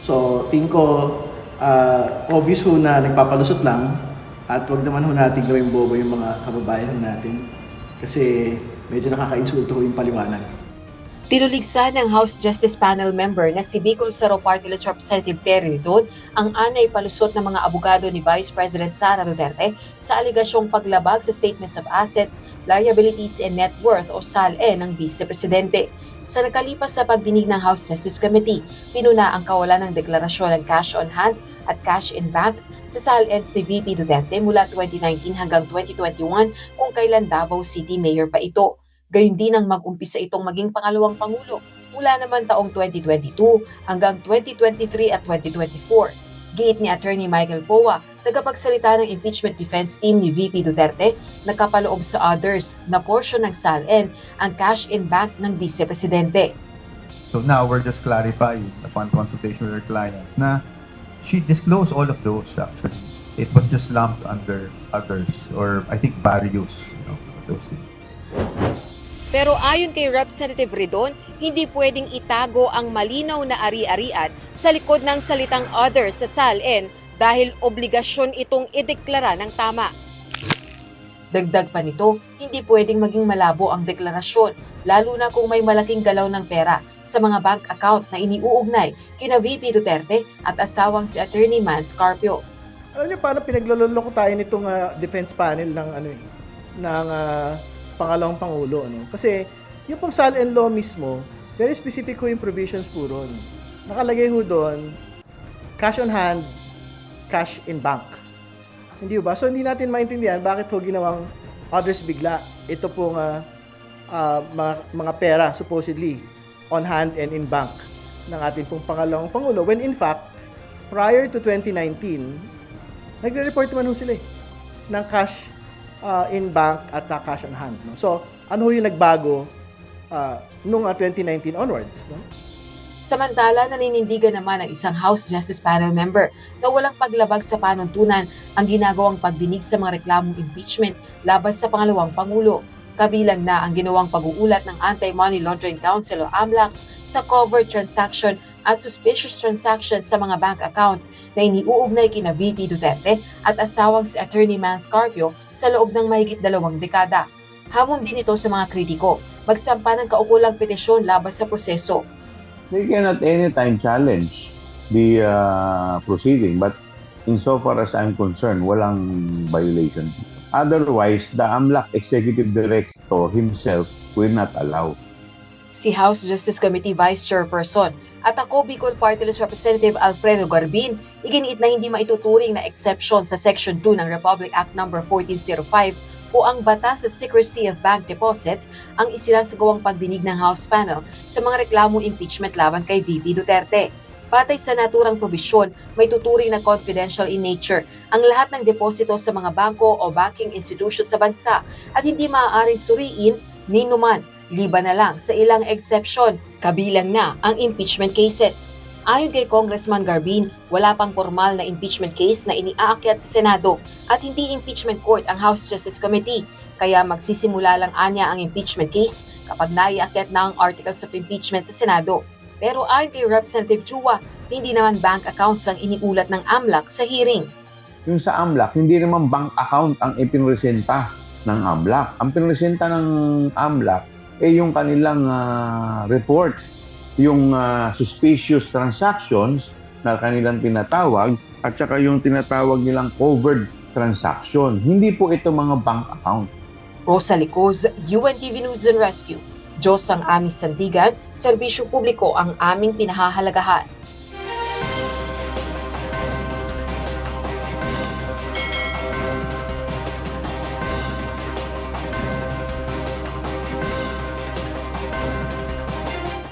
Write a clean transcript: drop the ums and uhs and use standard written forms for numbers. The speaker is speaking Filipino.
So, tingin ko, obvious ho na nagpapalusot lang at wag naman ho natin gawing bobo yung mga kababayan ho natin kasi medyo nakaka-insulto ho yung paliwanag. Tinuligsa ng House Justice Panel member na si Bicol Saro Party List Representative Terry Redon ang anay palusot ng mga abogado ni Vice President Sara Duterte sa aligasyong paglabag sa Statements of Assets, Liabilities and Net Worth o SALE ng Vice Presidente. Sa nakalipas sa pagdinig ng House Justice Committee, pinuna ang kawalan ng deklarasyon ng cash on hand at cash in bank sa SALENS ni VP Duterte mula 2019 hanggang 2021 kung kailan Davao City Mayor pa ito. Gayun din ang mag-umpisa itong maging pangalawang Pangulo mula naman taong 2022 hanggang 2023 at 2024. Giit ni Attorney Michael Poa, tagapagsalita ng impeachment defense team ni VP Duterte, nakapaloob sa others na portion ng SALN ang cash in bank ng Vice Presidente. So now we're just clarifying upon consultation with our client na she disclosed all of those actually. It was just lumped under others or I think various, those things. Pero ayon kay Representative Redon, hindi pwedeng itago ang malinaw na ari-arian sa likod ng salitang others sa SALN dahil obligasyon itong ideklara ng tama. Dagdag pa nito, hindi pwedeng maging malabo ang deklarasyon, lalo na kung may malaking galaw ng pera sa mga bank account na iniuugnay kina VP Duterte at asawang si Attorney Mans Carpio. Alam niyo paano pinagloloko tayo nitong defense panel ng pangalawang Pangulo, Kasi yung pang SALN law mismo, very specific ho yung provisions po ron. Nakalagay ho doon, cash on hand, cash in bank. Hindi ba? So hindi natin maintindihan bakit ho ginawang others bigla. Ito pong mga pera supposedly on hand and in bank ng ating pong pangalawang Pangulo. When in fact, prior to 2019, nagre-report naman ho sila ng cash in bank at cash on hand. So, ano yung nagbago nung 2019 onwards? Samantala, naninindigan naman ang isang House Justice Panel member na walang paglabag sa panuntunan ang ginagawang pagdinig sa mga reklamong impeachment laban sa pangalawang Pangulo. Kabilang na ang ginawang pag-uulat ng Anti-Money Laundering Council o AMLAC sa covered transaction at suspicious transactions sa mga bank account na iniuugnay kina VP Duterte at asawang si Attorney Mans Carpio sa loob ng mahigit 2 dekada. Hamon din ito sa mga kritiko, magsampa ng kaukulang petisyon laban sa proseso. They cannot anytime challenge the proceeding, but insofar as I'm concerned, walang violation. Otherwise, the AMLAC Executive Director himself will not allow. Si House Justice Committee Vice Chairperson at ako Bicol Party List Representative Alfredo Garbin, iginiit na hindi maituturing na exception sa Section 2 ng Republic Act No. 1405 o ang batas sa secrecy of bank deposits ang isinasagawang pagdinig ng House Panel sa mga reklamong impeachment laban kay VP Duterte. Patay sa naturang probisyon, may tuturing na confidential in nature ang lahat ng deposito sa mga bangko o banking institution sa bansa at hindi maaaring suriin ni numan, liban na lang sa ilang exception, kabilang na ang impeachment cases. Ayon kay Congressman Garbin, wala pang formal na impeachment case na iniaakyat sa Senado at hindi impeachment court ang House Justice Committee, kaya magsisimula lang anya ang impeachment case kapag naiakyat na ang articles of impeachment sa Senado. Pero ayon kay Representative Chua, hindi naman bank accounts ang iniulat ng AMLAC sa hearing. Yung sa AMLAC, hindi naman bank account ang ipinresenta ng AMLAC. Ang pinresenta ng AMLAC yung kanilang report, yung suspicious transactions na kanilang tinatawag at saka yung tinatawag nilang covered transaction. Hindi po ito mga bank account. Rosa Licoz, UNTV News and Rescue. Diyos ang aming sandigan, serbisyo publiko ang aming pinahahalagahan.